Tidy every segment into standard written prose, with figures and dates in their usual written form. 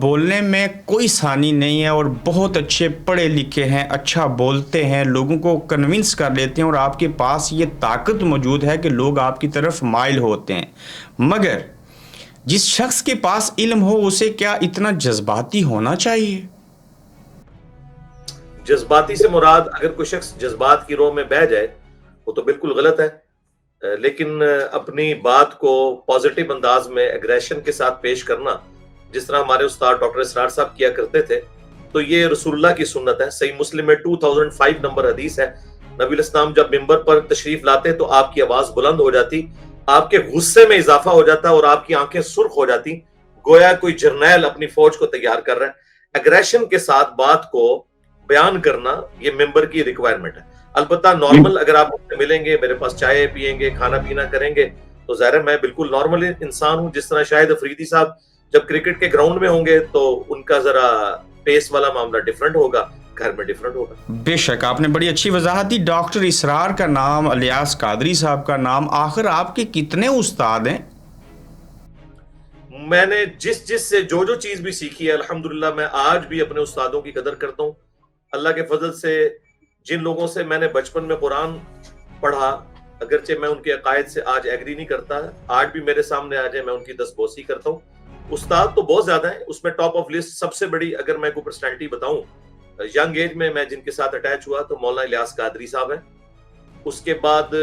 بولنے میں کوئی ثانی نہیں ہے اور بہت اچھے پڑھے لکھے ہیں، اچھا بولتے ہیں، لوگوں کو کنونس کر لیتے ہیں اور آپ کے پاس یہ طاقت موجود ہے کہ لوگ آپ کی طرف مائل ہوتے ہیں. مگر جس شخص کے پاس علم ہو اسے کیا اتنا جذباتی ہونا چاہیے؟ جذباتی سے مراد اگر کوئی شخص جذبات کی رو میں بہ جائے وہ تو بالکل غلط ہے، لیکن اپنی بات کو پازیٹیو انداز میں ایگریشن کے ساتھ پیش کرنا، جس طرح ہمارے استاد ڈاکٹر اسرار صاحب کیا کرتے تھے، تو یہ رسول اللہ کی سنت ہے. صحیح مسلم میں 2005 نمبر حدیث ہے، نبی الاسلام جب ممبر پر تشریف لاتے تو آپ کی آواز بلند ہو جاتی، آپ کے غصے میں اضافہ ہو جاتا اور آپ کی آنکھیں سرخ ہو جاتی، گویا کوئی جرنیل اپنی فوج کو تیار کر رہا ہے. ایگریشن کے ساتھ بات کو بیان کرنا یہ ممبر کی ریکوائرمنٹ ہے. البتہ نارمل اگر آپ مجھ سے ملیں گے، میرے پاس چائے پیئیں گے، کھانا پینا کریں گے، تو ظاہر ہے میں بالکل نارمل انسان ہوں. جس طرح شاہد افریدی صاحب جب کرکٹ کے گراؤنڈ میں ہوں گے تو ان کا ذرا پیس والا معاملہ ڈیفرنٹ ہوگا، گھر میں ڈیفرنٹ ہوگا. بے شک آپ نے بڑی اچھی وضاحت دی. ڈاکٹر اسرار کا نام، الیاس قادری صاحب کا نام، آخر آپ کے کتنے استاد ہیں؟ میں نے جس سے جو چیز بھی سیکھی ہے الحمدللہ میں آج بھی اپنے استادوں کی قدر کرتا ہوں. اللہ کے فضل سے جن لوگوں سے میں نے بچپن میں قرآن پڑھا، اگرچہ میں ان کے عقائد سے آج ایگری نہیں کرتا، آج بھی میرے سامنے آ جائے میں ان کی دستبوسی کرتا ہوں. استاد تو بہت زیادہ ہیں، اس میں ٹاپ آف لسٹ سب سے بڑی اگر میں کوئی پرسنالٹی بتاؤں ینگ ایج میں جن کے ساتھ اٹیچ ہوا تو مولانا الیاس قادری صاحب ہیں. اس کے بعد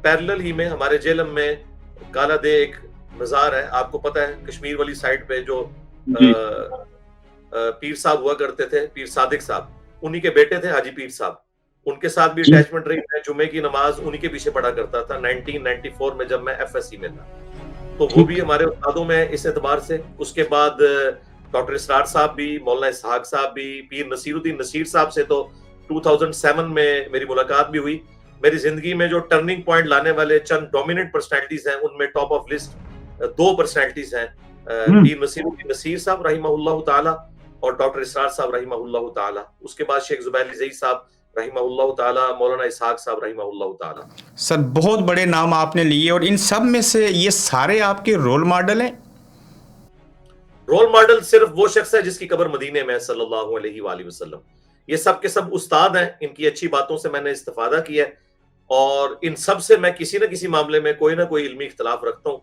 پیرلل ہی میں ہمارے جیلم میں کالا دے ایک مزار ہے، آپ کو پتہ ہے کشمیر والی سائڈ پہ جو پیر صاحب ہوا کرتے تھے، پیر صادق صاحب، انہی کے بیٹے تھے حاجی پیر صاحب، ان کے ساتھ بھی اٹیچمنٹ رہی. میں جمعے کی نماز انہی کے پیچھے پڑھا کرتا تھا 1994 میں جب میں ایف ایس سی میں تھا، تو وہ بھی ہمارے استادوں میں اس اعتبار سے. اس کے بعد ڈاکٹر اسرار صاحب بھی، مولانا اسحاق صاحب بھی، پیر نصیر الدین نصیر صاحب سے تو 2007 میں میری ملاقات بھی ہوئی. میری زندگی میں جو ٹرننگ پوائنٹ لانے والے چند ڈومیننٹ پرسنالٹیز ہیں ان میں ٹاپ آف لسٹ 2 پرسنالٹیز ہیں، پیر نصیر الدین نصیر صاحب رحمہ اللہ تعالی اور ڈاکٹر اسرار صاحب رحمہ اللہ تعالی. اس کے بعد شیخ زبیر علی زئی صاحب رحمہ اللہ تعالی، مولانا اسحاق صاحب رحمہ اللہ تعالی. سر بہت بڑے نام آپ نے لیے، اور ان سب میں سے یہ سارے آپ کے رول ماڈل ہیں؟ رول ماڈل صرف وہ شخص ہے جس کی قبر مدینے میں صلی اللہ علیہ وآلہ وسلم. یہ سب کے سب استاد ہیں، ان کی اچھی باتوں سے میں نے استفادہ کیا ہے، اور ان سب سے میں کسی نہ کسی معاملے میں کوئی نہ کوئی علمی اختلاف رکھتا ہوں،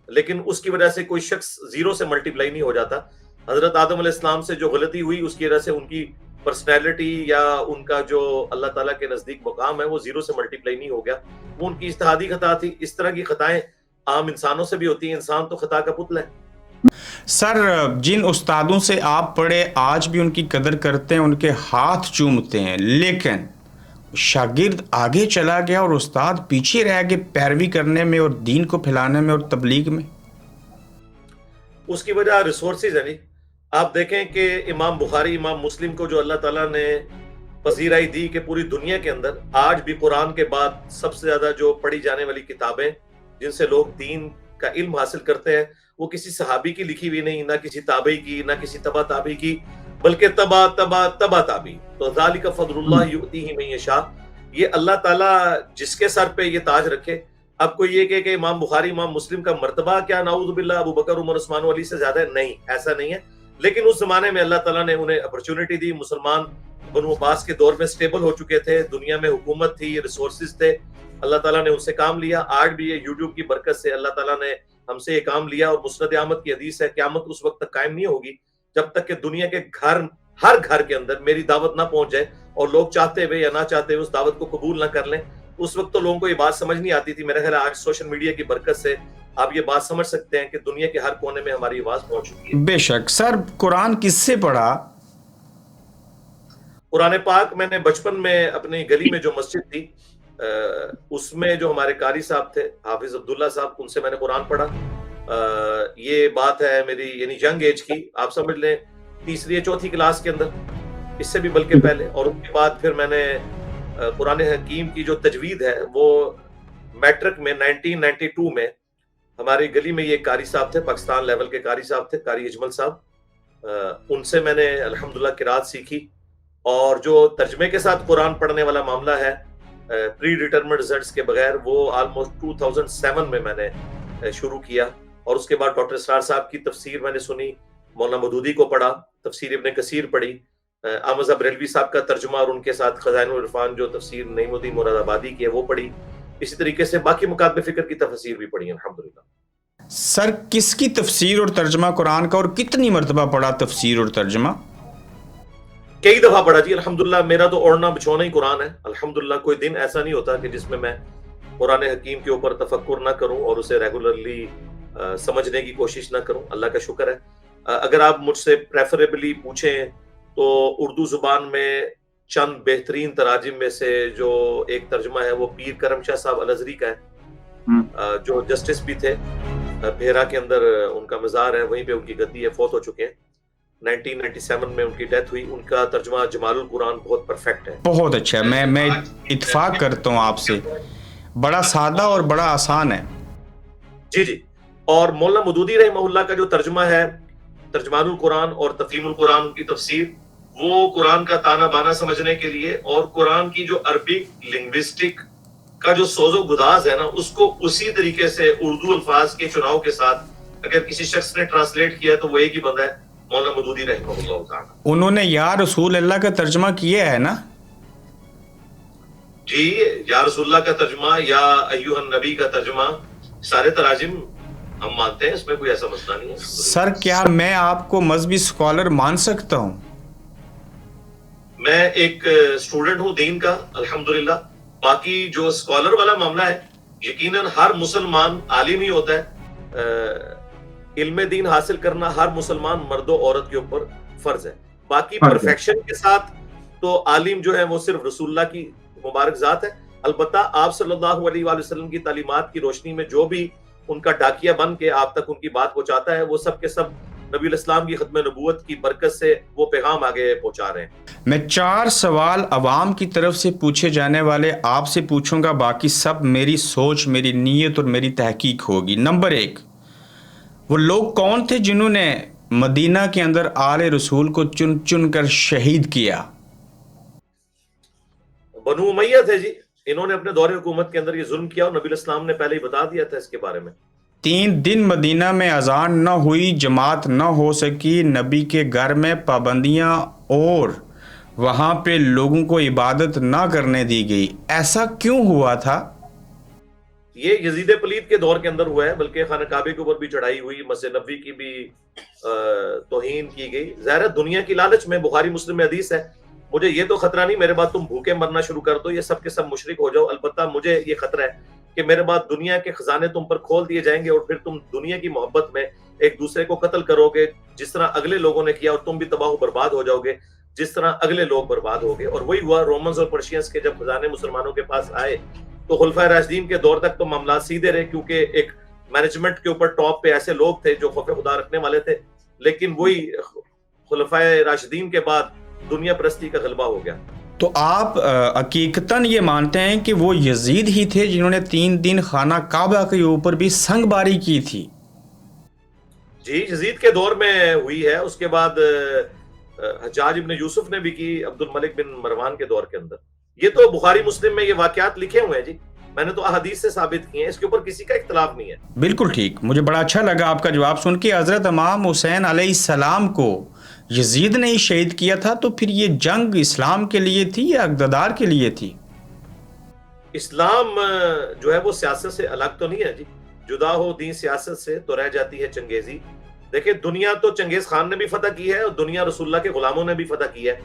لیکن اس کی وجہ سے کوئی شخص زیرو سے ملٹیپلائی نہیں ہو جاتا. حضرت آدم علیہ السلام سے جو غلطی ہوئی اس کی وجہ سے ان کی پرسنالٹی یا ان کا جو اللہ تعالیٰ کے نزدیک مقام ہے وہ زیرو سے ملٹیپلائی نہیں ہو گیا، وہ ان کی اجتہادی خطا تھی. اس طرح کی خطائیں عام انسانوں سے بھی ہوتی ہیں، انسان تو خطا کا پتلا ہے. سر جن استادوں سے آپ پڑھے آج بھی ان کی قدر کرتے ہیں، ان کے ہاتھ چومتے ہیں، لیکن شاگرد آگے چلا گیا اور استاد پیچھے رہ گئے پیروی کرنے میں اور دین کو پھیلانے میں اور تبلیغ میں. اس کی وجہ ریسورسز ہے. نہیں آپ دیکھیں کہ امام بخاری، امام مسلم کو جو اللہ تعالیٰ نے پذیرائی دی کہ پوری دنیا کے اندر آج بھی قرآن کے بعد سب سے زیادہ جو پڑھی جانے والی کتابیں جن سے لوگ دین کا علم حاصل کرتے ہیں وہ کسی صحابی کی لکھی ہوئی نہیں، نہ کسی تابعی کی، نہ کسی تبع تابعی کی، بلکہ تبع تابعی. تو ذالک فضل اللہ یؤتیہ من یشاء، یہ اللہ تعالیٰ جس کے سر پہ یہ تاج رکھے. اب کوئی یہ کہ امام بخاری، امام مسلم کا مرتبہ کیا نعوذ باللہ ابو بکر، عمر، عثمان و علی سے زیادہ نہیں، ایسا نہیں ہے. لیکن اس زمانے میں اللہ تعالیٰ نے انہیں اپرچونٹی دی. مسلمان بنو عباس کے دور میں سٹیبل ہو چکے تھے، دنیا میں حکومت تھی، ریسورسز تھے، اللہ تعالیٰ نے ان سے کام لیا. آج بھی یہ یوٹیوب کی برکت سے اللہ تعالیٰ نے ہم سے یہ کام لیا. اور مسند احمد کی حدیث ہے قیامت اس وقت تک قائم نہیں ہوگی جب تک کہ دنیا کے ہر گھر کے اندر میری دعوت نہ پہنچ جائے اور لوگ چاہتے ہوئے یا نہ چاہتے ہوئے اس دعوت کو قبول نہ کر لیں. اس وقت تو لوگوں کو یہ بات سمجھ نہیں آتی تھی. میرا خیال ہے آج سوشل میڈیا کی برکت سے آپ یہ بات سمجھ سکتے ہیں کہ دنیا کے ہر کونے میں ہماری آواز پہنچ چکی ہے. بے شک. سر قرآن کس سے پڑھا؟ قرآن پاک میں نے بچپن میں اپنی گلی میں جو مسجد تھی اس میں جو ہمارے قاری صاحب تھے حافظ عبداللہ صاحب، ان سے میں نے قرآن پڑھا. یہ بات ہے میری یعنی ینگ ایج کی، آپ سمجھ لیں 3ری یا 4تھی کلاس کے اندر، اس سے بھی بلکہ پہلے. اور اس کے بعد پھر میں نے قرآن حکیم کی جو تجوید ہے وہ میٹرک میں 1992 میں ہماری گلی میں یہ قاری صاحب تھے، پاکستان لیول کے قاری صاحب تھے، قاری اجمل صاحب. ان سے میں نے الحمدللہ قرات سیکھی. اور جو ترجمے کے ساتھ قرآن پڑھنے والا معاملہ ہے پری ڈیٹرمنڈ رزلٹس کے بغیر، وہ آلموسٹ 2007 میں نے شروع کیا. اور اس کے بعد ڈاکٹر اسرار صاحب کی تفسیر میں نے سنی، مولانا مودودی کو پڑھا، تفسیر ابن کثیر پڑھی، احمد بریلوی صاحب کا ترجمہ اور ان کے ساتھ خزائن العرفان جو تفسیر نعیم الدین مراد آبادی کی ہے وہ پڑھی. اسی طریقے سے باقی مکاتب فکر کی تفسیر بھی پڑھی الحمدللہ. سر کس کی تفسیر اور ترجمہ قرآن کا اور کتنی مرتبہ پڑھا تفسیر اور ترجمہ؟ کئی دفعہ پڑھا جی الحمدللہ. میرا تو اوڑھنا بچھونا ہی قرآن ہے الحمدللہ. کوئی دن ایسا نہیں ہوتا کہ جس میں قرآن حکیم کے اوپر تفکر نہ کروں اور اسے ریگولرلی سمجھنے کی کوشش نہ کروں. اللہ کا شکر ہے. اگر آپ مجھ سے پریفریبلی پوچھیں تو اردو زبان میں چند بہترین تراجم میں سے جو ایک ترجمہ ہے وہ پیر کرم شاہ صاحب الازہری کا ہے، جو جسٹس بھی تھے. بھیرا کے اندر ان کا مزار ہے، وہیں پہ ان کی گدی ہے، فوت ہو چکے ہیں. 1997 میں ان کی ڈیتھ ہوئی. ان کا ترجمہ جمال القرآن بہت پرفیکٹ ہے. بہت اچھا. میں اتفاق کرتا ہوں آپ سے، بڑا سادہ اور بڑا آسان ہے. جی. اور مولانا مودودی رحمہ اللہ کا جو ترجمہ ہے ترجمان القرآن اور تفہیم القرآن کی تفسیر، وہ قرآن کا تانا بانا سمجھنے کے لیے اور قرآن کی جو عربک لنگوسٹک کا جو سوز و گداز ہے نا، اس کو اسی طریقے سے اردو الفاظ کے چناؤ کے ساتھ اگر کسی شخص نے ٹرانسلیٹ کیا ہے تو وہ ایک ہی بندہ ہے، مولانا مودودی رحمہ اللہ تعالی. انہوں نے یا رسول اللہ کا ترجمہ کیا ہے نا؟ جی، یا رسول اللہ کا ترجمہ، یا ایھا النبی کا ترجمہ، سارے تراجم ہم مانتے ہیں، اس میں کوئی ایسا مسئلہ نہیں ہے. سر کیا میں آپ کو مذہبی اسکالر مان سکتا ہوں؟ میں ایک اسٹوڈنٹ ہوں دین کا الحمدللہ. باقی جو اسکالر والا معاملہ ہے، یقیناً ہر مسلمان عالم ہی ہوتا ہے. علم دین حاصل کرنا ہر مسلمان مرد و عورت کے اوپر فرض ہے. باقی پرفیکشن کے ساتھ تو عالم جو ہے وہ صرف رسول اللہ کی مبارک ذات ہے. البتہ آپ صلی اللہ علیہ وآلہ وسلم کی تعلیمات کی روشنی میں جو بھی ان کا ڈاکیہ بن کے آپ تک ان کی بات پہنچاتا ہے، وہ سب کے سب نبی الاسلام کی ختم نبوت کی برکت سے وہ پیغام آگے پہنچا رہے ہیں. میں 4 سوال عوام کی طرف سے پوچھے جانے والے آپ سے پوچھوں گا، باقی سب میری سوچ، میری نیت اور میری تحقیق ہوگی. نمبر 1، وہ لوگ کون تھے جنہوں نے مدینہ کے اندر آل رسول کو چن چن کر شہید کیا؟ بنو امیہ تھے جی. انہوں نے اپنے دور حکومت کے اندر یہ ظلم کیا اور نبی الاسلام نے پہلے ہی بتا دیا تھا اس کے بارے میں. 3 دن مدینہ میں اذان نہ ہوئی، جماعت نہ ہو سکی، نبی کے گھر میں پابندیاں اور وہاں پہ لوگوں کو عبادت نہ کرنے دی گئی. ایسا کیوں ہوا تھا؟ یہ یزید پلید کے دور کے اندر ہوا ہے، بلکہ خانہ کعبے کے اوپر بھی چڑھائی ہوئی، مسجد نبوی کی بھی توہین کی گئی. ظاہر ہے دنیا کی لالچ میں، بخاری مسلم میں حدیث ہے، مجھے یہ تو خطرہ نہیں میرے بعد تم بھوکے مرنا شروع کر دو، یہ سب کے سب مشرک ہو جاؤ. البتہ مجھے یہ خطرہ ہے کہ میرے بعد دنیا کے خزانے تم پر کھول دیے جائیں گے اور پھر تم دنیا کی محبت میں ایک دوسرے کو قتل کرو گے، جس طرح اگلے لوگوں نے کیا، اور تم بھی تباہ و برباد ہو جاؤ گے جس طرح اگلے لوگ برباد ہو گئے. اور وہی ہوا. رومنز اور پرشینز کے جب خزانے مسلمانوں کے پاس آئے تو خلفائے راشدین کے دور تک تو معاملات سیدھے رہے، کیونکہ ایک مینجمنٹ کے اوپر ٹاپ پہ ایسے لوگ تھے جو خوف خدا رکھنے والے تھے. لیکن وہی خلفائے راشدین کے بعد دنیا پرستی کا غلبہ ہو گیا. تو آپ حقیقتاً یہ مانتے ہیں کہ وہ یزید ہی تھے جنہوں نے 3 دن خانہ کعبہ کے اوپر بھی سنگ باری کی تھی؟ جی، یزید کے دور میں ہوئی ہے. اس کے بعد حجاج ابن یوسف نے بھی کی، عبد الملک بن مروان کے دور کے اندر. یہ تو بخاری مسلم میں یہ واقعات لکھے ہوئے ہیں جی، میں نے تو احادیث سے ثابت کیے ہیں، اس کے اوپر کسی کا اختلاف نہیں ہے. بالکل ٹھیک. مجھے بڑا اچھا لگا آپ کا جواب سن کے. حضرت امام حسین علیہ السلام کو یزید نے ہی شہید کیا تھا، تو پھر یہ جنگ اسلام کے لیے تھی یا اقتدار کے لیے تھی؟ اسلام جو ہے وہ سیاست سے الگ تو نہیں ہے جی. جدا ہو دین سیاست سے تو رہ جاتی ہے چنگیزی. دیکھیں دنیا تو چنگیز خان نے بھی فتح کی ہے اور دنیا رسول اللہ کے غلاموں نے بھی فتح کی ہے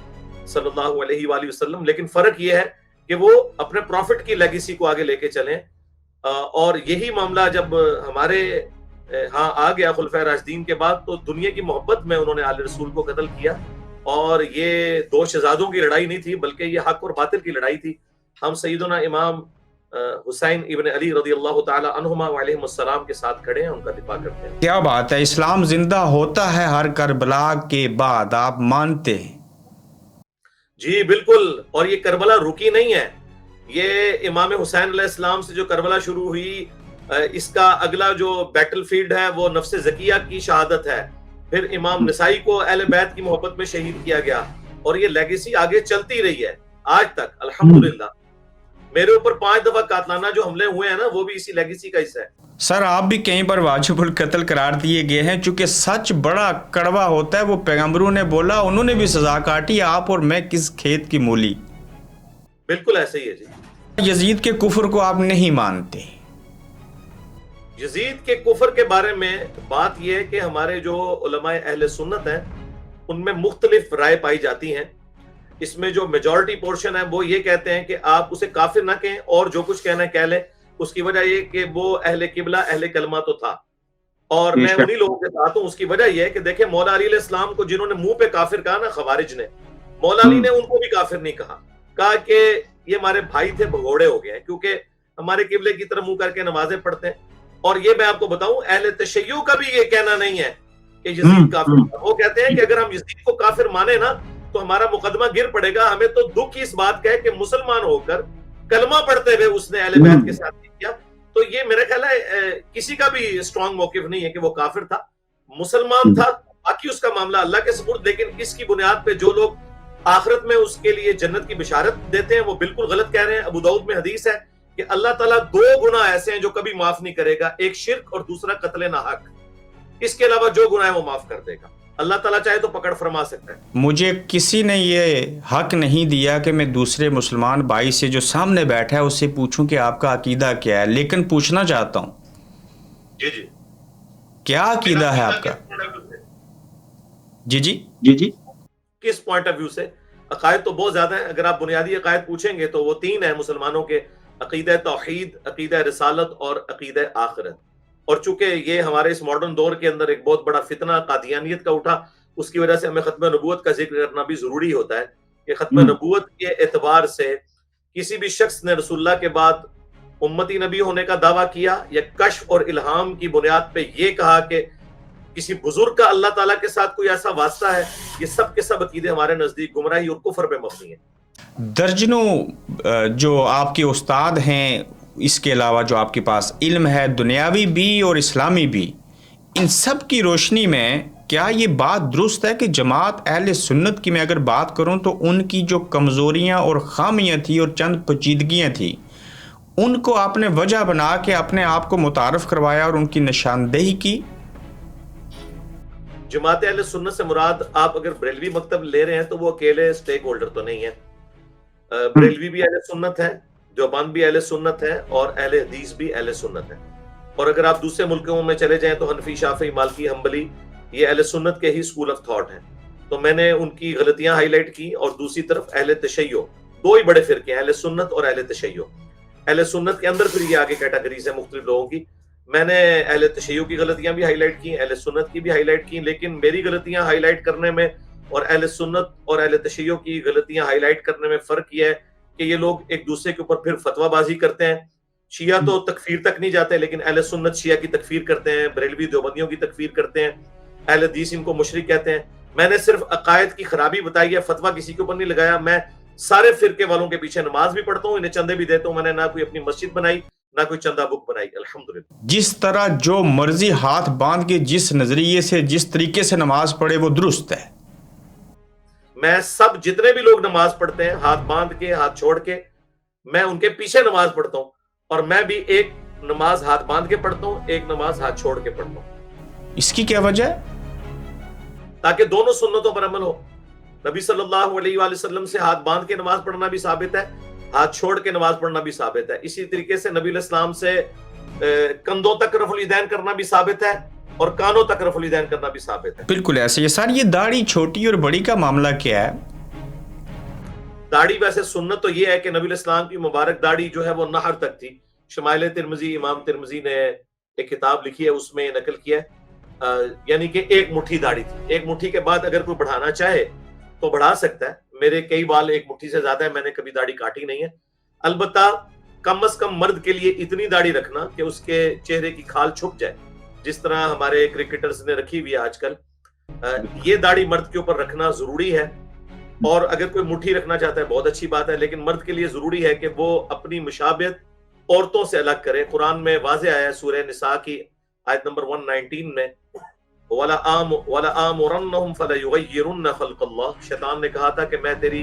صلی اللہ علیہ وآلہ وسلم. لیکن فرق یہ ہے کہ وہ اپنے پروفٹ کی لیگیسی کو آگے لے کے چلیں. اور یہی معاملہ جب ہمارے ہاں آ گیا خلفائے راشدین کے بعد، تو دنیا کی محبت میں انہوں نے آل رسول کو قتل کیا. اور یہ 2 شہزادوں کی لڑائی نہیں تھی، بلکہ یہ حق اور باطل کی لڑائی تھی. ہم سیدنا امام حسین ابن علی رضی اللہ تعالی عنہما علیہم السلام کے ساتھ کھڑے ہیں، ان کا دفاع کرتے ہیں. کیا بات ہے! اسلام زندہ ہوتا ہے ہر کربلا کے بعد، آپ مانتے ہیں؟ جی بالکل. اور یہ کربلا رکی نہیں ہے. یہ امام حسین علیہ السلام سے جو کربلا شروع ہوئی، اس کا اگلا جو بیٹل فیلڈ ہے وہ نفس زکیہ کی شہادت ہے. پھر امام نسائی کو اہل بیت کی محبت میں شہید کیا گیا، اور یہ لیگیسی آگے چلتی رہی ہے آج تک الحمدللہ. میرے اوپر 5 دفعہ قاتلانہ جو حملے ہوئے ہیں نا وہ بھی اسی لیگیسی کا حصہ ہے. سر آپ بھی کہیں پر واجب القتل قرار دیے گئے ہیں، چونکہ سچ بڑا کڑوا ہوتا ہے. وہ پیغمبروں نے بولا، انہوں نے بھی سزا کاٹی، آپ اور میں کس کھیت کی مولی. بالکل ایسے ہی ہے جی. یزید کے کفر کو آپ نہیں مانتے؟ یزید کے کفر کے بارے میں بات یہ ہے کہ ہمارے جو علماء اہل سنت ہیں ان میں مختلف رائے پائی جاتی ہیں. اس میں جو میجورٹی پورشن ہے وہ یہ کہتے ہیں کہ آپ اسے کافر نہ کہیں اور جو کچھ کہنا ہے کہہ لیں. اس کی وجہ یہ کہ وہ اہل قبلہ اہل کلمہ تو تھا، اور میں انہی لوگوں کے ساتھ ہوں. اس کی وجہ یہ ہے کہ دیکھیں مولا علی علیہ السلام کو جنہوں نے منہ پہ کافر کہا نا خوارج نے، مولا علی نے ان کو بھی کافر نہیں کہا کہ یہ ہمارے بھائی تھے بھگوڑے ہو گئے ہیں، کیونکہ ہمارے قبلے کی طرف منہ کر کے نمازیں پڑھتے ہیں. اور یہ میں آپ کو بتاؤں اہل تشیع کا بھی یہ کہنا نہیں ہے کہ یزید کافر تھا. وہ کہتے ہیں کہ اگر ہم یزید کو کافر مانے نا تو ہمارا مقدمہ گر پڑے گا. ہمیں تو دکھ اس بات کا ہے کہ مسلمان ہو کر کلمہ پڑھتے ہوئے اس نے اہل بیت کے ساتھ کیا. تو یہ میرا خیال ہے کسی کا بھی اسٹرانگ موقف نہیں ہے کہ وہ کافر تھا، مسلمان تھا. باقی اس کا معاملہ اللہ کے سپرد. لیکن اس کی بنیاد پہ جو لوگ آخرت میں اس کے لیے جنت کی بشارت دیتے ہیں وہ بالکل غلط کہہ رہے ہیں. ابو داؤد میں حدیث ہے کہ اللہ تعالیٰ 2 گناہ ایسے ہیں جو کبھی معاف نہیں کرے گا، ایک شرک اور دوسرا قتل ناحق. اس کے علاوہ جو گناہ ہے وہ معاف کر دے گا. اللہ تعالیٰ چاہے تو پکڑ فرما سکتا ہے. مجھے کسی نے یہ حق نہیں دیا کہ میں دوسرے مسلمان بھائی سے جو سامنے بیٹھا ہے اس سے پوچھوں کہ آپ کا عقیدہ کیا ہے، لیکن پوچھنا چاہتا ہوں جی جی کیا عقیدہ ہے آپ کا؟ جی جی کس پوائنٹ آف ویو سے؟ عقائد تو بہت زیادہ ہیں. اگر آپ بنیادی عقائد پوچھیں گے تو وہ 3 ہیں مسلمانوں کے: عقیدہ توحید، عقیدہ رسالت اور عقیدہ آخرت. اور چونکہ یہ ہمارے اس ماڈرن دور کے اندر ایک بہت بڑا فتنہ قادیانیت کا اٹھا، اس کی وجہ سے ہمیں ختم نبوت کا ذکر کرنا بھی ضروری ہوتا ہے کہ ختم نبوت کے اعتبار سے کسی بھی شخص نے رسول اللہ کے بعد امتی نبی ہونے کا دعویٰ کیا یا کشف اور الہام کی بنیاد پہ یہ کہا کہ کسی بزرگ کا اللہ تعالیٰ کے ساتھ کوئی ایسا واسطہ ہے، یہ سب کے سب عقیدے ہمارے نزدیک گمراہی اور کفر پہ مبنی ہیں. درجنوں جو آپ کے استاد ہیں، اس کے علاوہ جو آپ کے پاس علم ہے دنیاوی بھی اور اسلامی بھی، ان سب کی روشنی میں کیا یہ بات درست ہے کہ جماعت اہل سنت کی میں اگر بات کروں تو ان کی جو کمزوریاں اور خامیاں تھیں اور چند پیچیدگیاں تھیں ان کو آپ نے وجہ بنا کے اپنے آپ کو متعارف کروایا اور ان کی نشاندہی کی؟ جماعت اہل سنت سے مراد آپ اگر بریلوی مکتب لے رہے ہیں تو وہ اکیلے سٹیک ہولڈر تو نہیں ہے. بریلوی بھی اہل سنت ہے، دیوبند بھی اہل سنت ہے، اور اہل حدیث بھی اہل سنت ہے. اور اگر آپ دوسرے ملکوں میں چلے جائیں تو حنفی، شافعی، مالکی، حنبلی یہ اہل سنت کے ہی اسکول آف تھاٹ ہیں. تو میں نے ان کی غلطیاں ہائی لائٹ کی. اور دوسری طرف اہل تشیع، 2 ہی بڑے فرقے ہیں، اہل سنت اور اہل تشیع. اہل سنت کے اندر پھر یہ آگے کیٹیگریز ہیں مختلف لوگوں کی. میں نے اہل تشیع کی غلطیاں بھی ہائی لائٹ کی، اہل سنت کی بھی ہائی لائٹ کی. لیکن میری غلطیاں ہائی لائٹ کرنے میں اور اہل سنت اور اہل تشیع کی غلطیاں ہائی لائٹ کرنے میں فرق یہ ہے کہ یہ لوگ ایک دوسرے کے اوپر پھر فتویٰ بازی کرتے ہیں. شیعہ تو تکفیر تک نہیں جاتے، لیکن اہل سنت شیعہ کی تکفیر کرتے ہیں، بریلوی دیوبندیوں کی تکفیر کرتے ہیں، اہل حدیث ان کو مشرک کہتے ہیں. میں نے صرف عقائد کی خرابی بتائی ہے، فتویٰ کسی کے اوپر نہیں لگایا. میں سارے فرقے والوں کے پیچھے نماز بھی پڑھتا ہوں، انہیں چندے بھی دیتا ہوں. میں نے نہ کوئی اپنی مسجد بنائی نہ کوئی چندہ بک بنائی، الحمدللہ. جس طرح جو مرضی ہاتھ باندھ کے جس نظریے سے جس طریقے سے نماز پڑھے وہ درست ہے. میں سب جتنے بھی لوگ نماز پڑھتے ہیں ہاتھ باندھ کے ہاتھ چھوڑ کے، میں ان کے پیچھے نماز پڑھتا ہوں. اور میں بھی ایک نماز ہاتھ باندھ کے پڑھتا ہوں، ایک نماز ہاتھ چھوڑ کے پڑھتا ہوں. اس کی کیا وجہ ہے؟ تاکہ دونوں سنتوں پر عمل ہو. نبی صلی اللہ علیہ وآلہ وسلم سے ہاتھ باندھ کے نماز پڑھنا بھی ثابت ہے، ہاتھ چھوڑ کے نماز پڑھنا بھی ثابت ہے. اسی طریقے سے نبی علیہ السلام سے کندھوں تک رفع الیدین کرنا بھی ثابت ہے اور کانوں تک رفع الیدین کرنا بھی ثابت ہے. بالکل ایسے. یہ سر یہ داڑھی چھوٹی اور بڑی کا معاملہ کیا ہے؟ داڑھی ویسے سنت تو یہ ہے کہ نبی علیہ السلام کی مبارک داڑھی جو ہے وہ نہر تک تھی. شمائل ترمذی، امام ترمذی نے ایک کتاب لکھی ہے، اس میں نقل کیا ہے، یعنی کہ 1 مٹھی داڑھی تھی. 1 مٹھی کے بعد اگر کوئی بڑھانا چاہے تو بڑھا سکتا ہے. میرے کئی بال 1 مٹھی سے زیادہ ہے، میں نے کبھی داڑھی کاٹی نہیں ہے. البتہ کم از کم مرد کے لیے اتنی داڑھی رکھنا کہ اس کے چہرے کی کھال چھپ جائے، جس طرح ہمارے کرکٹرز نے رکھی ہوئی ہے آج کل. یہ داڑھی مرد کے اوپر رکھنا ضروری ہے. اور اگر کوئی مٹھی رکھنا چاہتا ہے بہت اچھی بات ہے، لیکن مرد کے لیے ضروری ہے کہ وہ اپنی مشابہت عورتوں سے الگ کرے. قرآن میں واضح آیا ہے سورہ نساء کی آیت نمبر 119 میں، وَلَآمُرَنَّهُمْ فَلَيُغَيِّرُنَّ خَلْقَ اللَّهِ. شیطان نے کہا تھا کہ میں تیری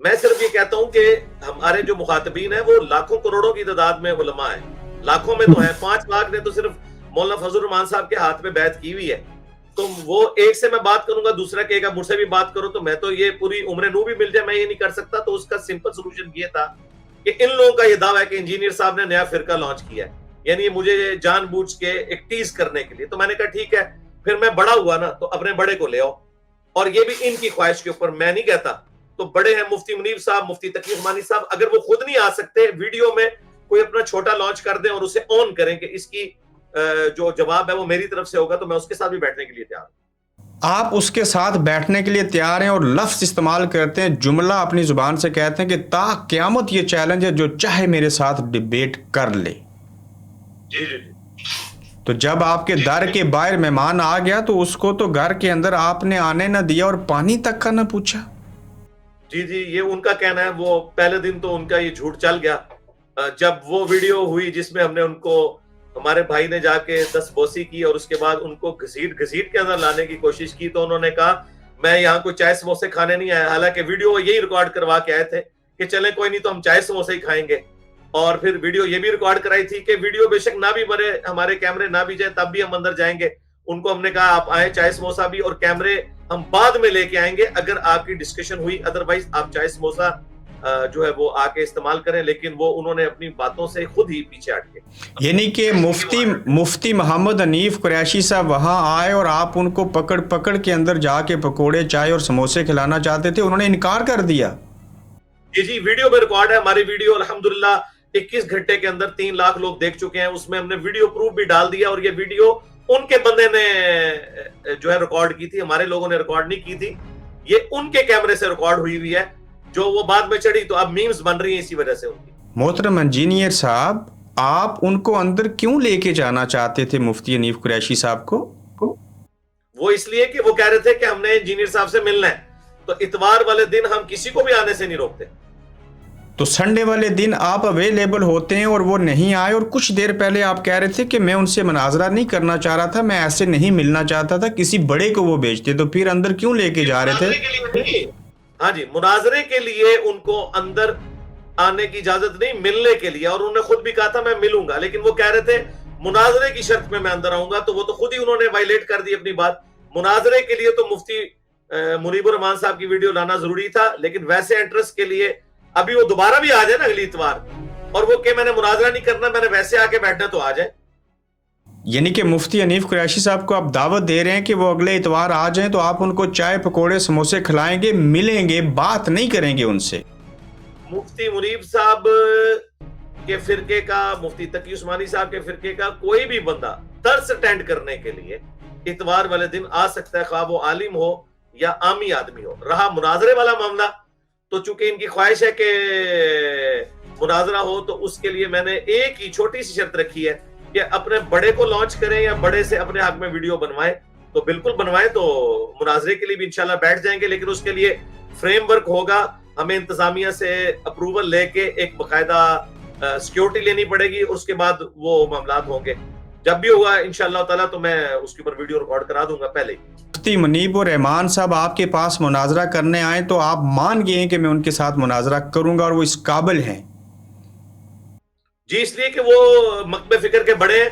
میں صرف یہ کہتا ہوں کہ ہمارے جو مخاطبین ہیں وہ لاکھوں کروڑوں کی تعداد میں علماء ہیں, لاکھوں میں تو ہیں, 5 لاکھ نے تو صرف مولانا فضل الرحمان صاحب کے ہاتھ میں بیعت کی ہوئی ہے. تو وہ ایک سے میں بات کروں گا, دوسرا کہے گا مجھ سے بھی بات کرو, تو میں تو یہ پوری عمر نو بھی مل جائے میں یہ نہیں کر سکتا. تو اس کا سمپل سولوشن یہ تھا کہ ان لوگوں کا یہ دعویٰ ہے کہ انجینئر صاحب نے نیا فرقہ لانچ کیا ہے, یعنی مجھے جان بوجھ کے ایک ٹیز کرنے کے لیے. تو میں نے کہا ٹھیک ہے, پھر میں بڑا ہوا نا تو اپنے بڑے کو لے آؤ, اور یہ بھی ان کی خواہش کے اوپر, میں نہیں کہتا. تو بڑے ہیں مفتی منیب صاحب, مفتی تقی عثمانی صاحب, اگر وہ خود نہیں آ سکتے ویڈیو میں کوئی اپنا چھوٹا لانچ کر دیں اور اسے آن کریں کہ اس کی جو جواب ہے وہ میری طرف سے ہوگا, تو میں اس کے ساتھ بھی بیٹھنے کے لیے تیار ہوں. آپ اس کے ساتھ بیٹھنے کے لیے تیار ہیں اور لفظ استعمال کرتے ہیں, جملہ اپنی زبان سے کہتے ہیں کہ تا قیامت یہ چیلنج ہے, جو چاہے میرے ساتھ ڈیبیٹ کر لے. جی جی جی. تو جب آپ کے در کے باہر مہمان آ گیا تو اس کو تو گھر کے اندر آپ نے آنے نہ دیا اور پانی تک کا نہ پوچھا. جی جی, یہ ان کا کہنا ہے. وہ پہلے دن تو ان کا یہ جھوٹ چل گیا. جب وہ ویڈیو ہوئی جس میں ہم نے ان کو, ہمارے بھائی نے جا کے 10 بوسی کی اور اس کے بعد ان کو گھسیٹ کے اندر لانے کی کوشش کی, تو انہوں نے کہا میں یہاں کوئی چائے سموسے کھانے نہیں آیا. حالانکہ ویڈیو یہی ریکارڈ کروا کے آئے تھے کہ چلیں کوئی نہیں تو ہم چائے سموسے ہی کھائیں گے. اور پھر ویڈیو یہ بھی ریکارڈ کرائی تھی کہ ویڈیو بے شک نہ بھی بنے, ہمارے کیمرے نہ بھی جائیں, تب بھی ہم اندر جائیں گے. ان کو ہم نے کہا آپ آئیں, چائے سموسا بھی اور کیمرے ہم بعد میں لے کے آئیں گے اگر آپ کی ڈسکشن ہوئی, ادروائز آپ چائے سموسا جو ہے وہ آ کے استعمال کریں. لیکن وہ انہوں نے اپنی باتوں سے خود ہی پیچھے ہٹ گئے. یعنی کہ مفتی محمد حنیف قریشی صاحب وہاں آئے اور آپ ان کو پکڑ کے اندر جا کے پکوڑے چائے اور سموسے کھلانا چاہتے تھے, انہوں نے انکار کر دیا. جی جی, ویڈیو میں ریکارڈ ہے. ہماری ویڈیو الحمدللہ 21 گھنٹے کے اندر 3 لاکھ لوگ دیکھ چکے ہیں. اس میں ہم نے ویڈیو پروف بھی ڈال دیا, اور یہ ویڈیو ان کے بندے نے جو ہے ریکارڈ کی تھی, ہمارے لوگوں نے ریکارڈ نہیں کی تھی. یہ ان کے کیمرے سے ریکارڈ ہوئی ہے, جو وہ بعد میں چڑھی تو اب میمز بن رہی ہیں اسی وجہ سے. ان کی محترم انجینئر صاحب, آپ ان کو اندر کیوں لے کے جانا چاہتے تھے مفتی حنیف قریشی صاحب کو؟ وہ اس لیے کہ وہ کہہ رہے تھے کہ ہم نے انجینئر صاحب سے ملنا ہے, تو اتوار والے دن ہم کسی کو بھی آنے سے نہیں روکتے. تو سنڈے والے دن آپ اویلیبل ہوتے ہیں اور وہ نہیں آئے, اور کچھ دیر پہلے آپ کہہ رہے تھے کہ میں ان سے مناظرہ نہیں کرنا چاہ رہا تھا, میں ایسے نہیں ملنا چاہتا تھا, کسی بڑے کو وہ بھیجتے. تو پھر اندر کیوں لے کے جا رہے تھے؟ ہاں جی, مناظرے کے لیے ان کو اندر آنے کی اجازت نہیں, ملنے کے لیے. اور انہوں نے خود بھی کہا تھا میں ملوں گا, لیکن وہ کہہ رہے تھے مناظرے کی شرط میں اندر آؤں گا. تو وہ تو خود ہی انہوں نے وائلیٹ کر دی اپنی بات. مناظرے کے لیے تو مفتی منیب الرحمان صاحب کی ویڈیو لانا ضروری تھا, لیکن ویسے انٹرسٹ کے لیے ابھی وہ دوبارہ بھی آ جائے نا اگلی اتوار, اور وہ کہ میں نے مناظرہ نہیں کرنا, میں نے ویسے آ کے بیٹھنا, تو آ جائے. یعنی کہ مفتی حنیف قریشی صاحب کو آپ دعوت دے رہے ہیں کہ وہ اگلے اتوار آ جائیں, تو آپ ان کو چائے پکوڑے سموسے کھلائیں گے, ملیں گے, بات نہیں کریں گے ان سے. مفتی منیب صاحب کے فرقے کا, مفتی تقی عثمانی صاحب کے فرقے کا کوئی بھی بندہ درس اٹینڈ کرنے کے لیے اتوار والے دن آ سکتا ہے, خواہ وہ عالم ہو یا عامی آدمی ہو. رہا مناظرے والا معاملہ, تو چونکہ ان کی خواہش ہے کہ مناظرہ ہو, تو اس کے لیے میں نے ایک ہی چھوٹی سی شرط رکھی ہے کہ اپنے بڑے کو لانچ کریں یا بڑے سے اپنے حق میں ویڈیو بنوائیں. تو بالکل بنوائیں, تو مناظرے کے لیے بھی انشاءاللہ بیٹھ جائیں گے, لیکن اس کے لیے فریم ورک ہوگا. ہمیں انتظامیہ سے اپروول لے کے ایک باقاعدہ سیکیورٹی لینی پڑے گی, اور اس کے بعد وہ معاملات ہوں گے. جب بھی ہوگا انشاءاللہ تعالیٰ تو میں اس کے اوپر ویڈیو ریکارڈ کرا دوں گا پہلے ہی. مفتی منیب الرحمان صاحب آپ کے پاس مناظرہ کرنے آئیں تو آپ مان گئے ہیں کہ میں ان کے ساتھ مناظرہ کروں گا, اور وہ اس قابل ہیں؟ جی, اس لیے کہ وہ مکتب فکر کے بڑے ہیں,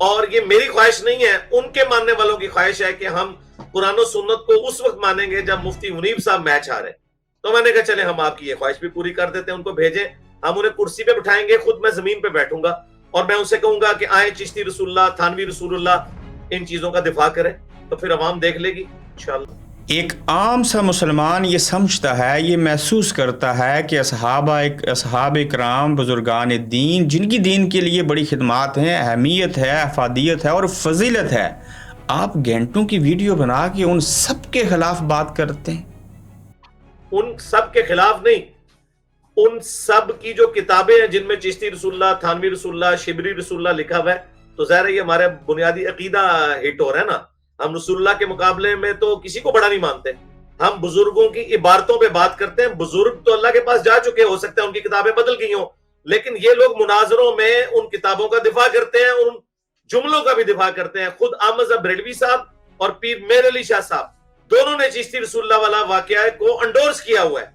اور یہ میری خواہش نہیں ہے, ان کے ماننے والوں کی خواہش ہے کہ ہم قرآن و سنت کو اس وقت مانیں گے جب مفتی منیب صاحب میچ آ رہے ہیں. تو میں نے کہا چلیں ہم آپ کی یہ خواہش بھی پوری کر دیتے ہیں, ان کو بھیجیں, ہم انہیں کرسی پہ بٹھائیں گے, خود میں زمین پہ بیٹھوں گا, اور میں ان سے کہوں گا کہ آئیں چشتی رسول اللہ, تھانوی رسول اللہ, ان چیزوں کا دفاع کریں, تو پھر عوام دیکھ لے گی انشاءاللہ. ایک عام سا مسلمان یہ سمجھتا ہے, یہ محسوس کرتا ہے کہ اصحاب کرام, بزرگان دین, جن کی دین کے لیے بڑی خدمات ہیں, اہمیت ہے, افادیت ہے اور فضیلت ہے, آپ گھنٹوں کی ویڈیو بنا کے ان سب کے خلاف بات کرتے ہیں. ان سب کے خلاف نہیں, ان سب کی جو کتابیں ہیں جن میں چشتی رسول اللہ, تھانوی رسول اللہ, شبری رسول اللہ لکھا ہوا ہے, تو ظاہر ہے یہ ہمارا بنیادی عقیدہ ہٹ ہو رہا ہے نا. ہم رسول اللہ کے مقابلے میں تو کسی کو بڑا نہیں مانتے, ہم بزرگوں کی عبارتوں پہ بات کرتے ہیں. بزرگ تو اللہ کے پاس جا چکے, ہو سکتا ہے ان کی کتابیں بدل گئی ہوں, لیکن یہ لوگ مناظروں میں ان کتابوں کا دفاع کرتے ہیں, ان جملوں کا بھی دفاع کرتے ہیں. خود احمد بریلوی صاحب اور پیر میر علی شاہ صاحب دونوں نے چشتی رسول اللہ والا واقعہ کو انڈورس کیا ہوا ہے.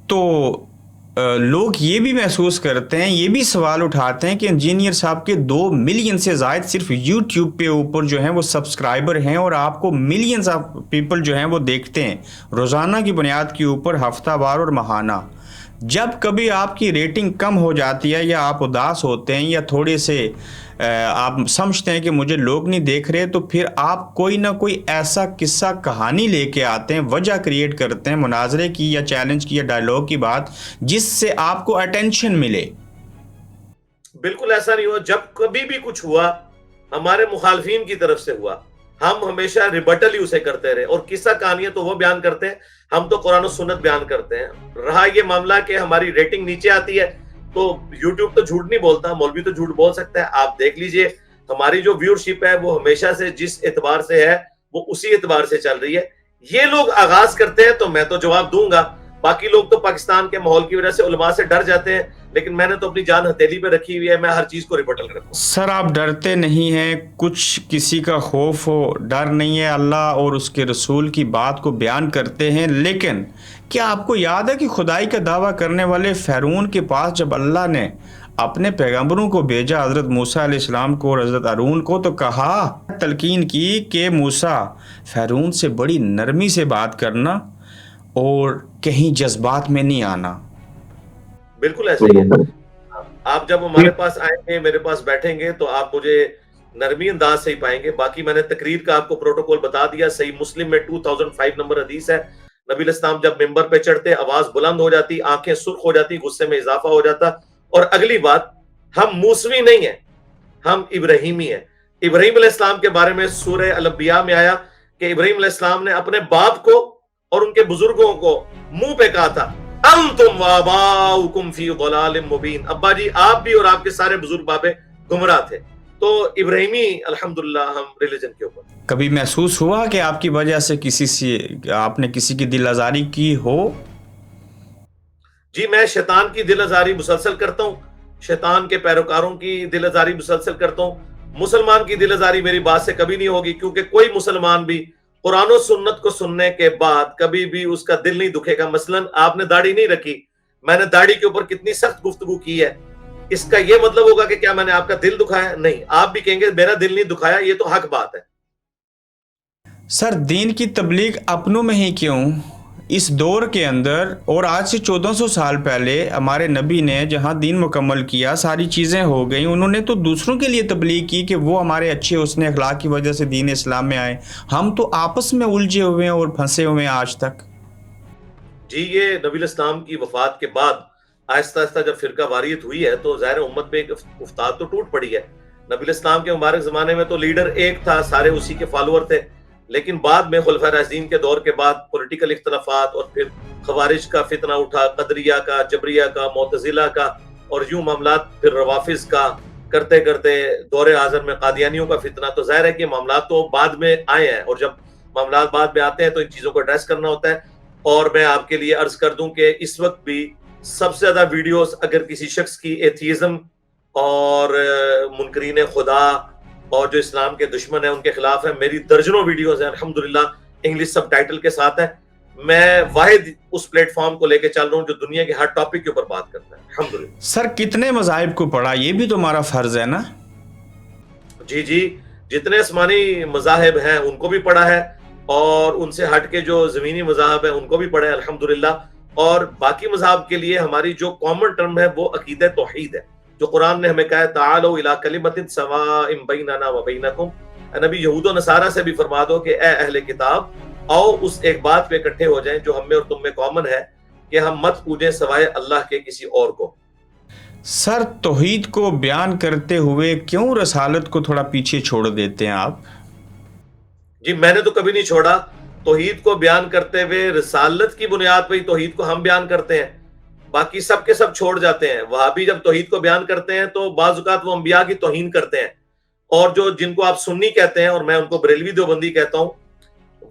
تو لوگ یہ بھی محسوس کرتے ہیں, یہ بھی سوال اٹھاتے ہیں کہ انجینئر صاحب کے 2 ملین سے زائد صرف یوٹیوب پہ اوپر جو ہیں وہ سبسکرائبر ہیں, اور آپ کو ملینز آف پیپل جو ہیں وہ دیکھتے ہیں روزانہ کی بنیاد کے اوپر, ہفتہ وار اور ماہانہ. جب کبھی آپ کی ریٹنگ کم ہو جاتی ہے یا آپ اداس ہوتے ہیں یا تھوڑے سے آپ سمجھتے ہیں کہ مجھے لوگ نہیں دیکھ رہے, تو پھر آپ کوئی نہ کوئی ایسا قصہ کہانی لے کے آتے ہیں, وجہ کریٹ کرتے ہیں مناظرے کی یا چیلنج کی یا ڈائیلاگ کی بات, جس سے آپ کو اٹینشن ملے. بالکل ایسا نہیں ہوا. جب کبھی بھی کچھ ہوا ہمارے مخالفین کی طرف سے ہوا, ہم ہمیشہ ریبٹل ہی اسے کرتے رہے, اور قصہ کہانیاں تو وہ بیان کرتے ہیں, ہم تو قرآن و سنت بیان کرتے ہیں. رہا یہ معاملہ کہ ہماری ریٹنگ نیچے آتی ہے, تو یوٹیوب تو جھوٹ نہیں بولتا, مولوی تو جھوٹ بول سکتا ہے. آپ دیکھ لیجئے ہماری جو ویورشپ ہے وہ ہمیشہ سے جس اعتبار سے ہے وہ اسی اعتبار سے چل رہی ہے. یہ لوگ آغاز کرتے ہیں تو میں تو جواب دوں گا, باقی لوگ تو پاکستان کے ماحول کی وجہ سے علماء سے ڈر جاتے ہیں, لیکن میں نے تو اپنی جان ہتھیلی پہ رکھی ہوئی ہے, میں ہر چیز کو ریبٹل کرتا ہوں. سر آپ ڈرتے نہیں ہیں, کچھ کسی کا خوف ہو, ڈر نہیں ہے, اللہ اور اس کے رسول کی بات کو بیان کرتے ہیں. لیکن کیا آپ کو یاد ہے کہ خدائی کا دعویٰ کرنے والے فرعون کے پاس جب اللہ نے اپنے پیغمبروں کو بھیجا, حضرت موسیٰ علیہ السلام کو اور حضرت ہارون کو, تو کہا, تلقین کی کہ موسیٰ فرعون سے بڑی نرمی سے بات کرنا اور کہیں جذبات میں نہیں آنا. بالکل ایسے ہی ہے. آپ جب ہمارے پاس آئیں گے, میرے پاس بیٹھیں گے, تو آپ مجھے نرمی انداز سے ہی پائیں گے. باقی میں نے تقریر کا آپ کو پروٹوکول بتا دیا. صحیح مسلم میں 2005 نمبر حدیث ہے, نبی علیہ السلام جب ممبر پہ چڑھتے آواز بلند ہو جاتی, آنکھیں سرخ ہو جاتی, غصے میں اضافہ ہو جاتا. اور اگلی بات, ہم موسوی نہیں ہیں, ہم ابراہیمی ہیں. ابراہیم علیہ السلام کے بارے میں سورہ الانبیاء میں آیا کہ ابراہیم علیہ السلام نے اپنے باپ کو اور ان کے بزرگوں کو منہ پہ کہا تھا, انتم وآباؤکم فی ضلال مبین, ابا جی آپ بھی اور آپ کے سارے بزرگ بابے گمراہ تھے. تو ابراہیمی الحمدللہ ہم ریلیجن کے اوپر. کبھی محسوس ہوا کہ آپ کی وجہ سے آپ نے کسی کی دل آزاری کی ہو؟ جی میں شیطان کی دل آزاری مسلسل کرتا ہوں, شیطان کے پیروکاروں کی دل آزاری مسلسل کرتا ہوں. مسلمان کی دل آزاری میری بات سے کبھی نہیں ہوگی, کیونکہ کوئی مسلمان بھی قرآن و سنت کو سننے کے بعد کبھی بھی اس کا دل نہیں دکھے گا. مثلا آپ نے داڑھی نہیں رکھی, میں نے داڑھی کے اوپر کتنی سخت گفتگو کی ہے, اس کا یہ مطلب ہوگا کہ کیا میں نے آپ کا دل دکھایا؟ نہیں. آپ بھی کہیں گے میرا دل نہیں دکھایا, یہ تو حق بات ہے. سر دین کی تبلیغ اپنوں میں ہی کیوں؟ اس دور کے اندر, اور آج سے 1400 سال پہلے ہمارے نبی نے جہاں دین مکمل کیا, ساری چیزیں ہو گئیں, انہوں نے تو دوسروں کے لیے تبلیغ کی کہ وہ ہمارے اچھے حسن اخلاق کی وجہ سے دین اسلام میں آئے. ہم تو آپس میں الجھے ہوئے ہیں اور پھنسے ہوئے ہیں آج تک. جی یہ نبی علیہ السلام کی وفات کے بعد آہستہ آہستہ جب فرقہ واریت ہوئی ہے تو ظاہر امت میں ایک افتاد تو ٹوٹ پڑی ہے. نبی علیہ السلام کے مبارک زمانے میں تو لیڈر ایک تھا, سارے اسی کے فالوور تھے, لیکن بعد میں خلفائے راشدین کے دور کے بعد پولیٹیکل اختلافات اور پھر خوارج کا فتنہ اٹھا, قدریہ کا, جبریہ کا, معتزلہ کا, اور یوں معاملات پھر روافظ کا, کرتے کرتے دور حاضر میں قادیانیوں کا فتنہ. تو ظاہر ہے کہ معاملات تو بعد میں آئے ہیں, اور جب معاملات بعد میں آتے ہیں تو ان چیزوں کو ایڈریس کرنا ہوتا ہے. اور میں آپ کے لیے عرض کر دوں کہ اس وقت بھی سب سے زیادہ ویڈیوز اگر کسی شخص کی ایتھیزم اور منکرین خدا اور جو اسلام کے دشمن ہیں ان کے خلاف ہیں, میری درجنوں ویڈیوز ہیں الحمدللہ انگلش سب ٹائٹل کے ساتھ ہیں. میں واحد اس پلیٹ فارم کو لے کے چل رہا ہوں جو دنیا کے ہر ٹاپک کے اوپر بات کرتا ہے الحمدللہ. سر کتنے مذاہب کو پڑھا, یہ بھی تو ہمارا فرض ہے نا؟ جی جی جتنے آسمانی مذاہب ہیں ان کو بھی پڑھا ہے, اور ان سے ہٹ کے جو زمینی مذاہب ہیں ان کو بھی پڑھا ہے الحمدللہ. اور باقی مذاہب کے لیے ہماری جو کامن ٹرم ہے وہ عقیدہ توحید ہے, جو قرآن نے ہمیں کہا ہے تعالوا الی کلمۃ سواء بیننا و بینکم. نبی یہود و نصارہ سے بھی فرما دو کہ اے اہل کتاب آؤ اس ایک بات پہ اکٹھے ہو جائیں جو ہم میں اور تم میں کامن ہے, کہ ہم مت پوجیں سوائے اللہ کے کسی اور کو. سر توحید کو بیان کرتے ہوئے کیوں رسالت کو تھوڑا پیچھے چھوڑ دیتے ہیں آپ؟ جی میں نے تو کبھی نہیں چھوڑا. توحید کو بیان کرتے ہوئے رسالت کی بنیاد پہ ہی توحید کو ہم بیان کرتے ہیں, باقی سب کے سب چھوڑ جاتے ہیں. وہابی جب توحید کو بیان کرتے ہیں تو بعض اوقات وہ انبیاء کی توہین کرتے ہیں, اور جو جن کو آپ سنی کہتے ہیں اور میں ان کو بریلوی دیوبندی کہتا ہوں,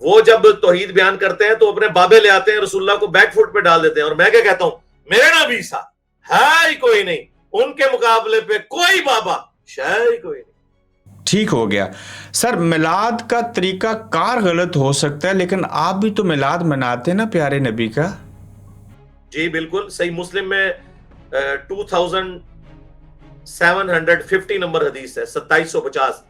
وہ جب توحید بیان کرتے ہیں تو اپنے بابے لے آتے ہیں, رسول اللہ کو بیک فٹ پہ ڈال دیتے ہیں. اور میں کیا کہتا ہوں, میرے نبی سا ہے ہی کوئی نہیں, ان کے مقابلے پہ کوئی بابا شاید ہی کوئی نہیں. ٹھیک ہو گیا سر. میلاد کا طریقہ کار غلط ہو سکتا ہے لیکن آپ بھی تو میلاد مناتے ہیں نا پیارے نبی کا. جی بالکل صحیح. مسلم میں 2750 نمبر حدیث ہے 2750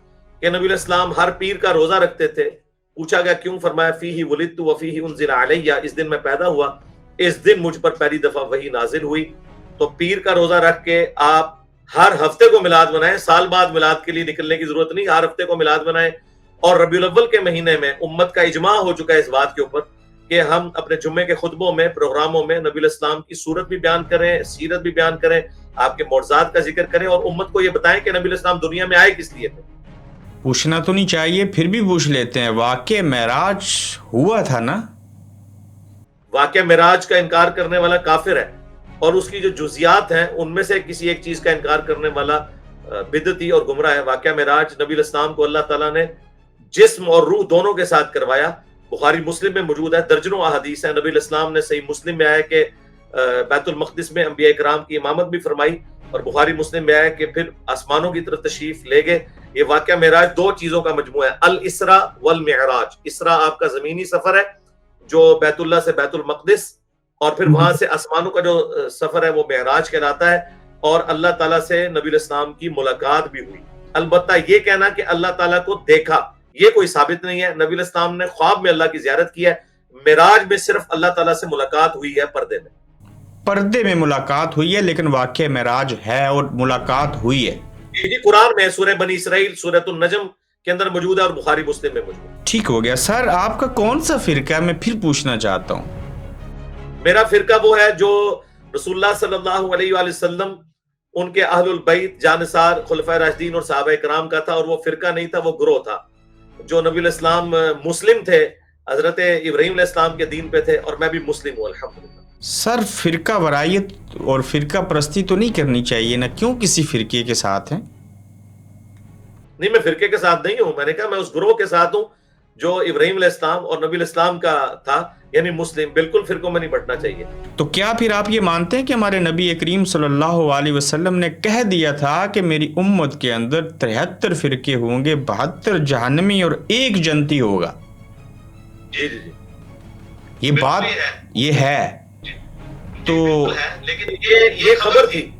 کہ نبی علیہ السلام ہر پیر کا روزہ رکھتے تھے. پوچھا گیا کیوں؟ فرمایا فیہ ولدت وفیہ انزل علیہ، اس دن میں پیدا ہوا، اس دن مجھ پر پہلی دفعہ وحی نازل ہوئی. تو پیر کا روزہ رکھ کے آپ ہر ہفتے کو میلاد منائیں. سال بعد میلاد کے لیے نکلنے کی ضرورت نہیں، ہر ہفتے کو میلاد منائیں. اور ربیع الاول کے مہینے میں امت کا اجماع ہو چکا ہے اس بات کے اوپر کہ ہم اپنے جمعے کے خطبوں میں، پروگراموں میں نبی علیہ السلام کی صورت بھی بیان کریں، سیرت بھی بیان کریں، آپ کے معجزات کا ذکر کریں اور امت کو یہ بتائیں کہ نبی علیہ السلام دنیا میں آئے کس لیے تھے. پوچھنا تو نہیں چاہیے پھر بھی پوچھ لیتے ہیں، واقع معراج ہوا تھا نا؟ واقعہ معراج کا انکار کرنے والا کافر ہے، اور اس کی جو جزیات ہیں ان میں سے کسی ایک چیز کا انکار کرنے والا بدعتی اور گمراہ ہے. واقعہ معراج نبی علیہ السلام کو اللہ تعالیٰ نے جسم اور روح دونوں کے ساتھ کروایا. بخاری مسلم میں موجود ہے، درجنوں احادیث ہیں. نبی علیہ السلام نے صحیح مسلم میں آیا کہ بیت المقدس میں انبیاء کرام کی امامت بھی فرمائی، اور بخاری مسلم میں آیا کہ پھر آسمانوں کی طرف تشریف لے گئے. یہ واقعہ معراج دو چیزوں کا مجموعہ ہے، الاسراء والمعراج. اسراء آپ کا زمینی سفر ہے جو بیت اللہ سے بیت المقدس، اور پھر وہاں سے آسمانوں کا جو سفر ہے وہ معراج کہلاتا ہے. اور اللہ تعالیٰ سے نبی علیہ السلام کی ملاقات بھی ہوئی. البتہ یہ کہنا کہ اللہ تعالیٰ کو دیکھا یہ کوئی ثابت نہیں ہے. نبی علیہ السلام نے خواب میں اللہ کی زیارت کی ہے. معراج میں صرف اللہ تعالیٰ سے ملاقات ہوئی ہے پردے میں ملاقات ہوئی ہے، لیکن واقع معراج ہے اور ملاقات ہوئی ہے. جی قرآن میں سورہ بنی اسرائیل سورۃ النجم کے اندر موجود ہے اور بخاری مسلم میں موجود ہے. ٹھیک ہو گیا سر. آپ کا کون سا فرقہ ہے؟ میں پھر پوچھنا چاہتا ہوں. میرا فرقہ وہ ہے جو رسول اللہ صلی اللہ علیہ وآلہ وسلم، ان کے اہل البیت، جانثار خلفائے راشدین اور صحابہ کرام کا تھا، اور وہ فرقہ نہیں تھا، وہ گروہ تھا جو نبی علیہ السلام مسلم تھے، حضرت ابراہیم علیہ السلام کے دین پہ تھے، اور میں بھی مسلم ہوں الحمدللہ. سر فرقہ وارائیت اور فرقہ پرستی تو نہیں کرنی چاہیے نا؟ کیوں کسی فرقے کے ساتھ ہیں؟ نہیں، میں فرقے کے ساتھ نہیں ہوں. میں نے کہا میں اس گروہ کے ساتھ ہوں جو ابراہیم علیہ السلام اور نبی علیہ السلام کا تھا، یعنی مسلم. بالکل فرقوں میں نہیں بٹنا چاہیے. تو کیا پھر آپ یہ مانتے ہیں کہ ہمارے نبی کریم صلی اللہ علیہ وسلم نے کہہ دیا تھا کہ میری امت کے اندر 73 فرقے ہوں گے، 72 جہنمی اور 1 جنتی ہوگا؟ جی جی جی یہ بات یہ ہے تو لیکن یہ خبر تھی.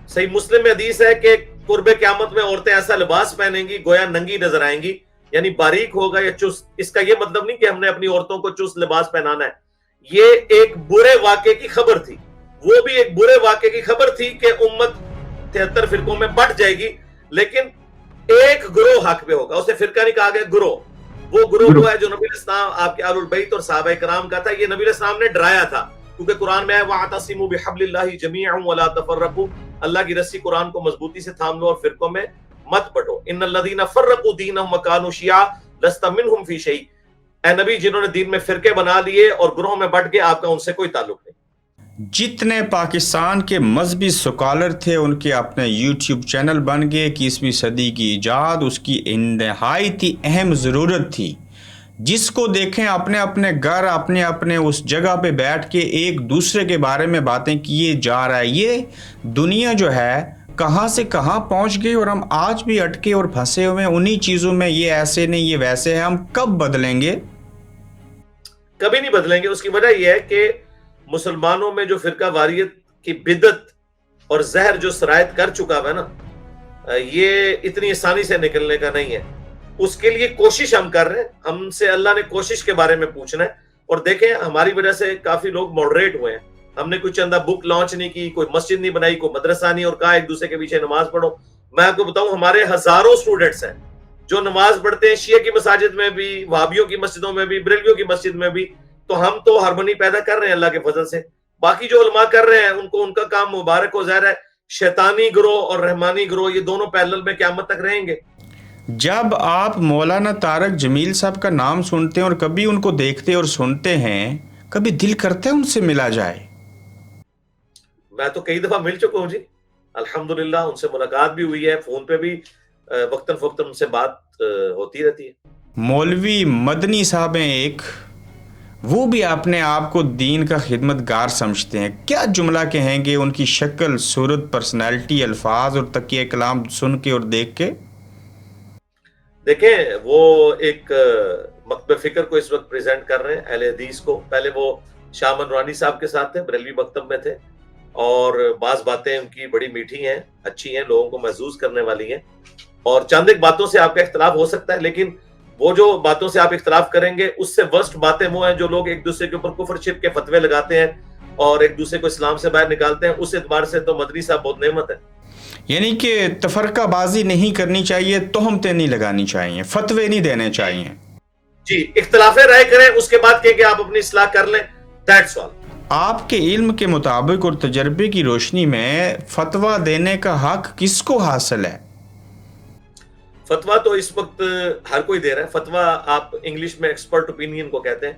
صحیح مسلم میں حدیث ہے کہ قرب قیامت میں عورتیں ایسا لباس پہنیں گی گویا ننگی نظر آئیں گی، یعنی باریک ہوگا یا چست. اس کا یہ مطلب نہیں کہ ہم نے اپنی عورتوں کو چست لباس پہنانا ہے. یہ ایک برے واقعے کی خبر تھی. وہ بھی ایک برے واقعے کی خبر تھی کہ امت 73 فرقوں میں بٹ جائے گی، لیکن ایک گروہ حق پہ ہوگا. اسے فرقہ نہیں کہا گیا، گروہ. وہ گروہ وہ ہے جو نبی علیہ السلام، آپ کے اہل البیت اور صحابہ کرام کا تھا. یہ نبی علیہ السلام نے ڈرایا تھا، کیونکہ قرآن میں ہے وَاعْتَصِمُوا بِحَبْلِ اللَّهِ جَمِيعًا وَلَا تَفَرَّقُوا. اللہ کی رسی قرآن کو مضبوطی سے تھام لو اور فرقوں میں مت بٹو. ان الذین فرقوا دینہم وکانوا شیعا لست منہم فی شیء. اے نبی، جنہوں نے دین میں فرقے بنا لیے اور گروہوں میں بٹ گئے، آپ کا ان سے کوئی تعلق نہیں. جتنے پاکستان کے مذہبی سکالر تھے ان کے اپنے یوٹیوب چینل بن گئے. 21ویں صدی کی ایجاد اس کی انتہائی اہم ضرورت تھی. جس کو دیکھیں اپنے اپنے گھر، اپنے اپنے اس جگہ پہ بیٹھ کے ایک دوسرے کے بارے میں باتیں کیے جا رہا ہے. یہ دنیا جو ہے کہاں سے کہاں پہنچ گئی، اور ہم آج بھی اٹکے اور پھنسے ہوئے ہیں انہی چیزوں میں. یہ ایسے نہیں، یہ ویسے ہے. ہم کب بدلیں گے؟ کبھی نہیں بدلیں گے. اس کی وجہ یہ ہے کہ مسلمانوں میں جو فرقہ واریت کی بدعت اور زہر جو سرایت کر چکا ہے نا، یہ اتنی آسانی سے نکلنے کا نہیں ہے. اس کے لیے کوشش ہم کر رہے ہیں. ہم سے اللہ نے کوشش کے بارے میں پوچھنا ہے. اور دیکھیں ہماری وجہ سے کافی لوگ ماڈریٹ ہوئے ہیں. ہم نے کوئی چندہ بک لانچ نہیں کی، کوئی مسجد نہیں بنائی، کوئی مدرسہ نہیں، اور کہا ایک دوسرے کے پیچھے نماز پڑھو. میں آپ کو بتاؤں ہمارے ہزاروں سٹوڈنٹس ہیں جو نماز پڑھتے ہیں شیعہ کی مساجد میں بھی، وہابیوں کی مسجدوں میں بھی، بریلویوں کی مسجد میں بھی. تو ہم تو ہارمونی پیدا کر رہے ہیں اللہ کے فضل سے. باقی جو علماء کر رہے ہیں ان کو ان کا کام مبارک ہو. ظاہر ہے شیطانی گروہ اور رحمانی گروہ یہ دونوں پیرلل میں قیامت تک رہیں گے. جب آپ مولانا طارق جمیل صاحب کا نام سنتے ہیں اور کبھی ان کو دیکھتے اور سنتے ہیں، کبھی دل کرتا ہے ان سے ملا جائے؟ میں تو کئی دفعہ مل چکا ہوں جی الحمدللہ. ان سے ملاقات بھی ہوئی ہے، فون پہ بھی وقتاً فوقتاً ان سے بات ہوتی رہتی ہے. مولوی مدنی صاحب ہیں ایک، وہ بھی اپنے آپ کو دین کا خدمت گار سمجھتے ہیں. کیا جملہ کہیں گے ان کی شکل، صورت، پرسنالٹی، الفاظ اور تکیہ کلام سن کے اور دیکھ کے؟ دیکھیں وہ ایک مکتب فکر کو اس وقت پریزنٹ کر رہے ہیں، اہل حدیث کو. پہلے وہ شاہ منوانی صاحب کے ساتھ تھے، بریلوی مکتب میں تھے، اور بعض باتیں ان کی بڑی میٹھی ہیں، اچھی ہیں، لوگوں کو محظوظ کرنے والی ہیں، اور چند ایک باتوں سے آپ کا اختلاف ہو سکتا ہے، لیکن وہ جو باتوں سے آپ اختلاف کریں گے اس سے ورسٹ باتیں وہ ہیں جو لوگ ایک دوسرے کے اوپر کفر شرک کے فتوے لگاتے ہیں اور ایک دوسرے کو اسلام سے باہر نکالتے ہیں. اس اعتبار سے تو مدنی صاحب بہت نعمت ہے. یعنی کہ تفرقہ بازی نہیں کرنی چاہیے، تہمتیں نہیں لگانی چاہیے، فتوے نہیں دینے چاہیے. جی، اختلاف رائے کریں، اس کے بعد کہیں کہ آپ اپنی اصلاح کر لیں، دیٹس آل. آپ کے علم کے مطابق اور تجربے کی روشنی میں فتویٰ دینے کا حق کس کو حاصل ہے؟ فتویٰ تو اس وقت ہر کوئی دے رہا ہے. فتویٰ آپ انگلش میں ایکسپرٹ اوپینین کو کہتے ہیں.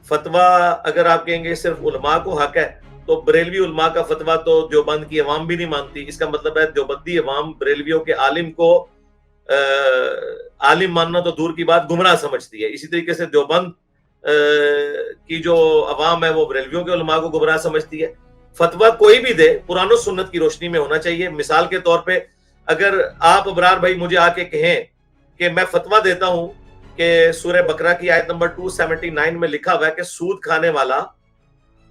فتویٰ اگر آپ کہیں گے صرف علماء کو حق ہے تو بریلوی علماء کا فتویٰ تو دیوبند کی عوام بھی نہیں مانتی. اس کا مطلب ہے دیوبندی عوام بریلویوں کے عالم کو عالم ماننا تو دور کی بات، گمراہ سمجھتی ہے. اسی طریقے سے دیوبند کی جو عوام ہے وہ بریلویوں کے علماء کو گمراہ سمجھتی ہے. فتویٰ کوئی بھی دے پران و سنت کی روشنی میں ہونا چاہیے. مثال کے طور پہ اگر آپ ابرار بھائی مجھے آ کے کہیں کہ میں فتویٰ دیتا ہوں کہ سورہ بقرہ کی آیت نمبر 279 میں لکھا ہوا ہے کہ سود کھانے والا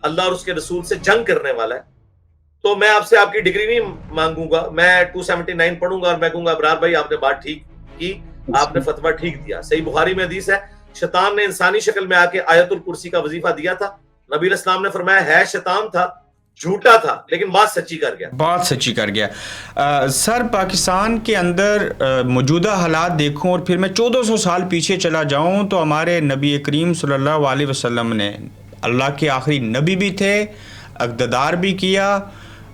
اللہ اور اس کے رسول سے جنگ کرنے والا ہے، تو میں آپ سے آپ کی ڈگری نہیں مانگوں گا، میں 279 پڑھوں گا اور میں کہوں گا ابرار بھائی آپ نے بات ٹھیک کی، آپ نے فتویٰ ٹھیک دیا. صحیح بخاری میں حدیث ہے، شیطان نے انسانی شکل میں آ کے آیت الکرسی کا وظیفہ دیا تھا. نبی علیہ السلام نے فرمایا ہے شیطان تھا، جھوٹا تھا، لیکن بات سچی کر گیا. بات سچی کر گیا. سر، پاکستان کے اندر موجودہ حالات دیکھوں اور پھر میں 1400 سال پیچھے چلا جاؤں تو ہمارے نبی کریم صلی اللہ علیہ وسلم نے، اللہ کے آخری نبی بھی تھے، اقتدار بھی کیا،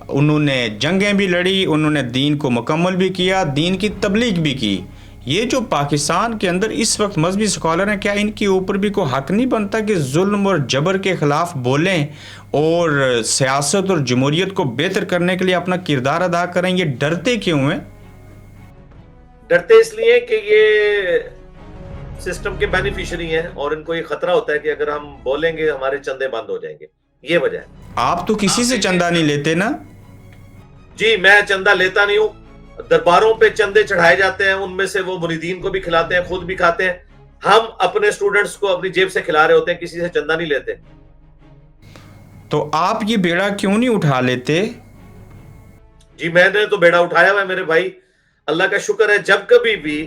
انہوں نے جنگیں بھی لڑی، انہوں نے دین کو مکمل بھی کیا، دین کی تبلیغ بھی کی. یہ جو پاکستان کے اندر اس وقت مذہبی اسکالر ہیں، کیا ان کے اوپر بھی کوئی حق نہیں بنتا کہ ظلم اور جبر کے خلاف بولیں اور سیاست اور جمہوریت کو بہتر کرنے کے لیے اپنا کردار ادا کریں؟ یہ ڈرتے کیوں ہیں؟ ڈرتے اس لیے کہ یہ سسٹم کے بینیفیشری ہیں اور ان کو یہ خطرہ ہوتا ہے کہ اگر ہم بولیں گے ہمارے چندے بند ہو جائیں گے. یہ وجہ ہے. آپ تو کسی سے چندہ نہیں لیتے نا؟ جی، میں چندہ لیتا نہیں ہوں. درباروں پہ چندے چڑھائے جاتے ہیں، ان میں سے وہ مریدین کو بھی کھلاتے ہیں، خود بھی کھاتے ہیں. ہم اپنے اسٹوڈنٹس کو اپنی جیب سے کھلا رہے ہوتے ہیں، کسی سے چندہ نہیں لیتے. تو آپ یہ بیڑا کیوں نہیں اٹھا لیتے؟ جی، میں نے تو بیڑا اٹھایا ہوا ہے میرے بھائی. اللہ کا شکر ہے جب کبھی بھی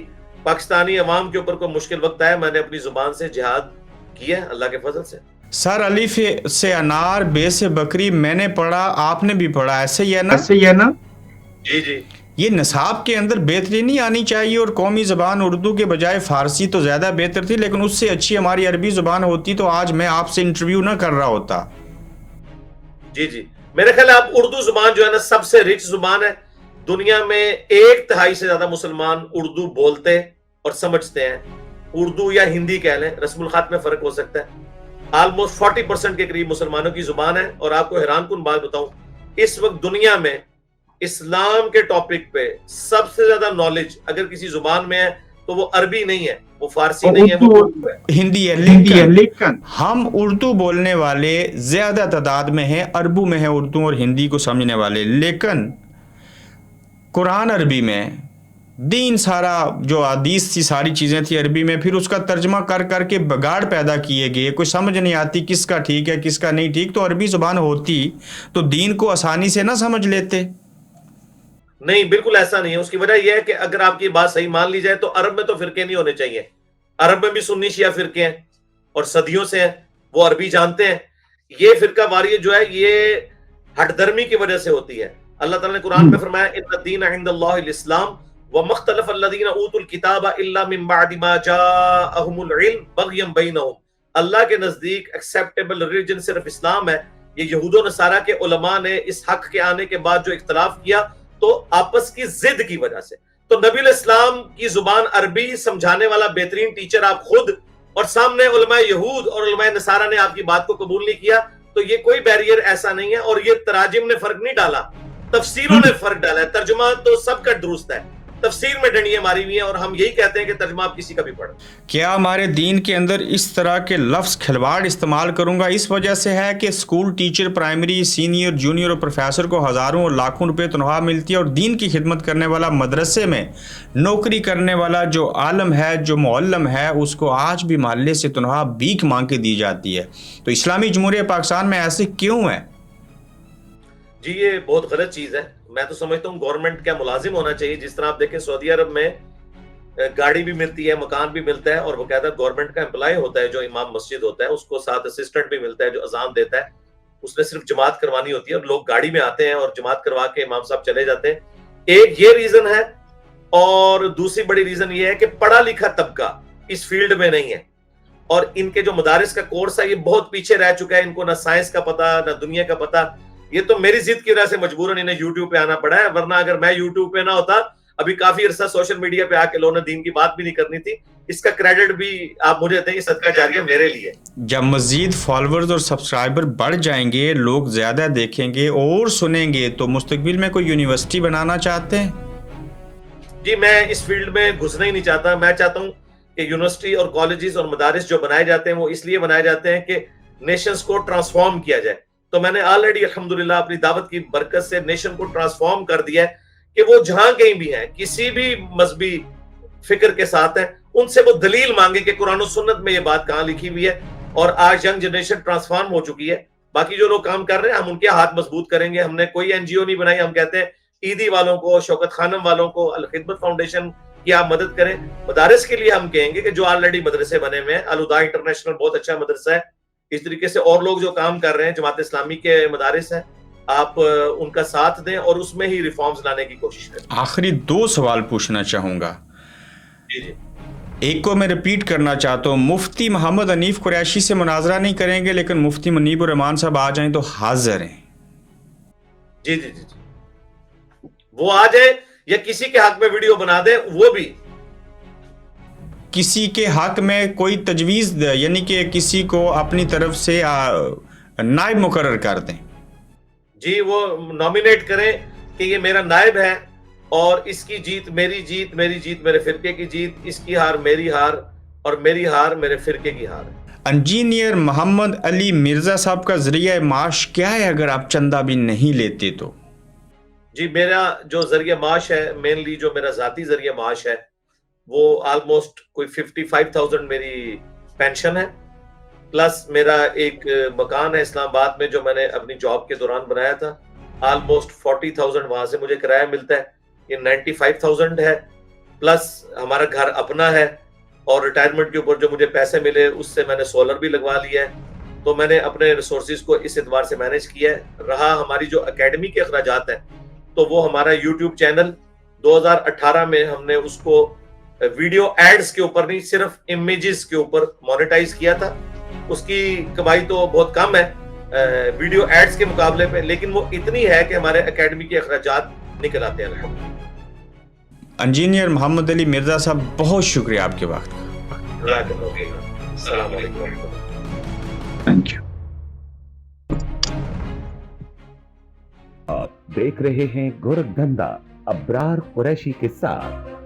پاکستانی عوام کے اوپر کوئی مشکل وقت آیا میں نے اپنی زبان سے جہاد کیا ہے اللہ کے فضل سے. سر، الف سے انار، بے سے بکری میں نے پڑھا، آپ نے بھی پڑھا، ایسے ہی ہے نا؟ جی جی. یہ نصاب کے اندر بہتری نہیں آنی چاہیے، اور قومی زبان اردو کے بجائے فارسی تو زیادہ بہتر تھی، لیکن اس سے اچھی ہماری عربی زبان ہوتی تو آج میں آپ سے انٹرویو نہ کر رہا ہوتا. جی جی، میرے خیال ہے اب اردو زبان جو ہے نا سب سے رچ زبان ہے. دنیا میں 1/3 سے زیادہ مسلمان اردو بولتے اور سمجھتے ہیں. اردو یا ہندی کہہ لیں، رسم الخط میں فرق ہو سکتا ہے. آلموسٹ 40% کے قریب مسلمانوں کی زبان ہے. اور آپ کو حیران کن بات بتاؤں، اس وقت دنیا میں اسلام کے ٹاپک پہ سب سے زیادہ نالج اگر کسی زبان میں ہے تو وہ عربی نہیں ہے، وہ فارسی نہیں ہے، وہ اردو ہے، ہندی ہے. لیکن ہم اردو بولنے والے زیادہ تعداد میں ہیں، عربو میں ہیں اردو اور ہندی کو سمجھنے والے، لیکن قرآن عربی میں، دین سارا جو حدیث تھی ساری چیزیں تھی عربی میں، پھر اس کا ترجمہ کر کر کے بگاڑ پیدا کیے گئے، کوئی سمجھ نہیں آتی کس کا ٹھیک ہے کس کا نہیں ٹھیک. تو عربی زبان ہوتی تو دین کو آسانی سے نہ سمجھ لیتے؟ نہیں، بالکل ایسا نہیں ہے. اس کی وجہ یہ ہے کہ اگر آپ کی بات صحیح مان لی جائے تو عرب میں تو فرقے نہیں ہونے چاہیے. عرب میں بھی سنی شیعہ فرقے ہیں اور صدیوں سے ہیں، وہ عربی جانتے ہیں. یہ فرقہ واریت جو ہے یہ ہٹ درمی کی وجہ سے ہوتی ہے. اللہ تعالیٰ نے قرآن میں فرمایا ان الدین عند اللہ الاسلام وما اختلف الذین اوتوا الکتاب الا من بعد ما جاءهم العلم بغیا بینہم. اللہ کے نزدیک ایکسیپٹیبل ریلیجن صرف اسلام ہے. یہ یہود و نصارہ کے علماء نے اس حق کے آنے کے بعد جو اختلاف کیا تو آپس کی ضد کی وجہ سے. تو نبی علیہ السلام کی زبان عربی سمجھانے والا بہترین ٹیچر آپ خود، اور سامنے علماء یہود اور علماء نصارہ نے آپ کی بات کو قبول نہیں کیا. تو یہ کوئی بیریئر ایسا نہیں ہے. اور یہ تراجم نے فرق نہیں ڈالا، تفسیروں نے فرق ڈالا ہے. ترجمہ تو سب کا درست ہے، تفسیر میں ڈنڈیاں ماری ہوئی ہیں, اور ہم یہی کہتے ہیں کہ ترجمہ آپ کسی کا بھی پڑھیں. کیا ہمارے دین کے اندر اس طرح کے لفظ کھلواڑ استعمال کروں گا اس وجہ سے ہے کہ school teacher, primary, senior, junior اور پروفیسر کو ہزاروں اور لاکھوں روپے تنخواہ ملتی ہے, اور دین کی خدمت کرنے والا, مدرسے میں نوکری کرنے والا جو عالم ہے, جو معلم ہے, اس کو آج بھی محلے سے تنخواہ بھیک مانگ کے دی جاتی ہے. تو اسلامی جمہوریہ پاکستان میں ایسے کیوں ہے؟ جی یہ بہت غلط چیز ہے. میں تو سمجھتا ہوں گورنمنٹ کا ملازم ہونا چاہیے. جس طرح آپ دیکھیں سعودی عرب میں گاڑی بھی ملتی ہے, مکان بھی ملتا ہے, اور باقاعدہ گورنمنٹ کا امپلائی ہوتا ہے جو امام مسجد ہوتا ہے, اس کو ساتھ اسسٹنٹ بھی ملتا ہے جو اذان دیتا ہے. اس نے صرف جماعت کروانی ہوتی ہے, اور لوگ گاڑی میں آتے ہیں اور جماعت کروا کے امام صاحب چلے جاتے ہیں. ایک یہ ریزن ہے, اور دوسری بڑی ریزن یہ ہے کہ پڑھا لکھا طبقہ اس فیلڈ میں نہیں ہے, اور ان کے جو مدارس کا کورس ہے یہ بہت پیچھے رہ چکا ہے. ان کو نہ سائنس کا پتہ نہ دنیا کا پتہ. یہ تو میری ضد کی وجہ سے مجبوراً انہیں یوٹیوب پہ آنا پڑا ہے, ورنہ اگر میں یوٹیوب پہ نہ ہوتا ابھی کافی عرصہ سوشل میڈیا پہ آ کے لوگوں نے دین کی بات بھی نہیں کرنی تھی. اس کا کریڈٹ بھی آپ مجھے دیں, یہ صدقہ جاریہ میرے لیے. جب مزید فالوورز اور سبسکرائبر بڑھ جائیں گے, لوگ زیادہ دیکھیں گے اور سنیں گے, تو مستقبل میں کوئی یونیورسٹی بنانا چاہتے ہیں؟ جی میں اس فیلڈ میں گھسنا ہی نہیں چاہتا. میں چاہتا ہوں کہ یونیورسٹی اور کالجز اور مدارس جو بنائے جاتے ہیں وہ اس لیے بنائے جاتے ہیں کہ نیشنز کو ٹرانسفارم کیا جائے. تو میں نے آلریڈی الحمدللہ اپنی دعوت کی برکت سے نیشن کو ٹرانسفارم کر دیا ہے کہ وہ جہاں کہیں بھی ہیں, کسی بھی مذہبی فکر کے ساتھ ہیں, ان سے وہ دلیل مانگے کہ قرآن و سنت میں یہ بات کہاں لکھی ہوئی ہے. اور آج ینگ جنریشن ٹرانسفارم ہو چکی ہے. باقی جو لوگ کام کر رہے ہیں ہم ان کے ہاتھ مضبوط کریں گے. ہم نے کوئی این جی او نہیں بنائی. ہم کہتے ہیں عیدی والوں کو, شوکت خانم والوں کو, الخدمت فاؤنڈیشن کی آپ مدد کریں. مدارس کے لیے ہم کہیں گے کہ جو آلریڈی مدرسے بنے ہوئے ہیں, الہدا انٹرنیشنل بہت اچھا مدرسہ ہے. اس طریقے سے اور لوگ جو کام کر رہے ہیں, جماعت اسلامی کے مدارس ہیں, آپ ان کا ساتھ دیں اور اس میں ہی ریفارمز لانے کی کوشش کریں. آخری 2 سوال پوچھنا چاہوں گا. جی جی ایک کو میں ریپیٹ کرنا چاہتا ہوں, مفتی محمد حنیف قریشی سے مناظرہ نہیں کریں گے, لیکن مفتی منیب الرحمان صاحب آ جائیں تو حاضر ہیں. جی جی جی وہ آ جائیں, یا کسی کے حق میں ویڈیو بنا دیں, وہ بھی کسی کے حق میں کوئی تجویز دے, یعنی کہ کسی کو اپنی طرف سے نائب مقرر کر دیں. جی وہ نامینیٹ کریں کہ یہ میرا نائب ہے, اور اس کی جیت میری جیت, میری جیت میرے فرقے کی جیت, اس کی ہار میری ہار, اور میری ہار میرے فرقے کی ہار ہے. انجینئر محمد علی مرزا صاحب کا ذریعہ معاش کیا ہے اگر آپ چندہ بھی نہیں لیتے تو؟ جی میرا جو ذریعہ معاش ہے, مینلی جو میرا ذاتی ذریعہ معاش ہے, وہ آلموسٹ کوئی 55,000 میری پینشن ہے, پلس میرا ایک مکان ہے اسلام آباد میں جو میں نے اپنی جاب کے دوران بنایا تھا, آلموسٹ 40,000 وہاں سے مجھے کرایہ ملتا ہے. یہ 95,000 ہے, پلس ہمارا گھر اپنا ہے, اور ریٹائرمنٹ کے اوپر جو مجھے پیسے ملے اس سے میں نے سولر بھی لگوا لیا ہے. تو میں نے اپنے ریسورسز کو اس اعتبار سے مینیج کیا ہے. رہا ہماری جو اکیڈمی کے اخراجات ہیں, تو وہ ہمارا یوٹیوب چینل 2018 میں ہم نے اس کو ویڈیو ایڈز کے اوپر نہیں, صرف امیجز کے اوپر مونیٹائز کیا تھا. اس کی کمائی تو بہت کم ہے ویڈیو ایڈز کے مقابلے پہ, لیکن وہ اتنی ہے کہ ہمارے اکیڈمی کے اخراجات نکل آتے ہیں. انجینئر محمد علی مرزا صاحب, بہت شکریہ آپ کے وقت کا. السلام علیکم. Thank you. آپ دیکھ رہے ہیں گورکھ دھندا ابرار قریشی کے ساتھ.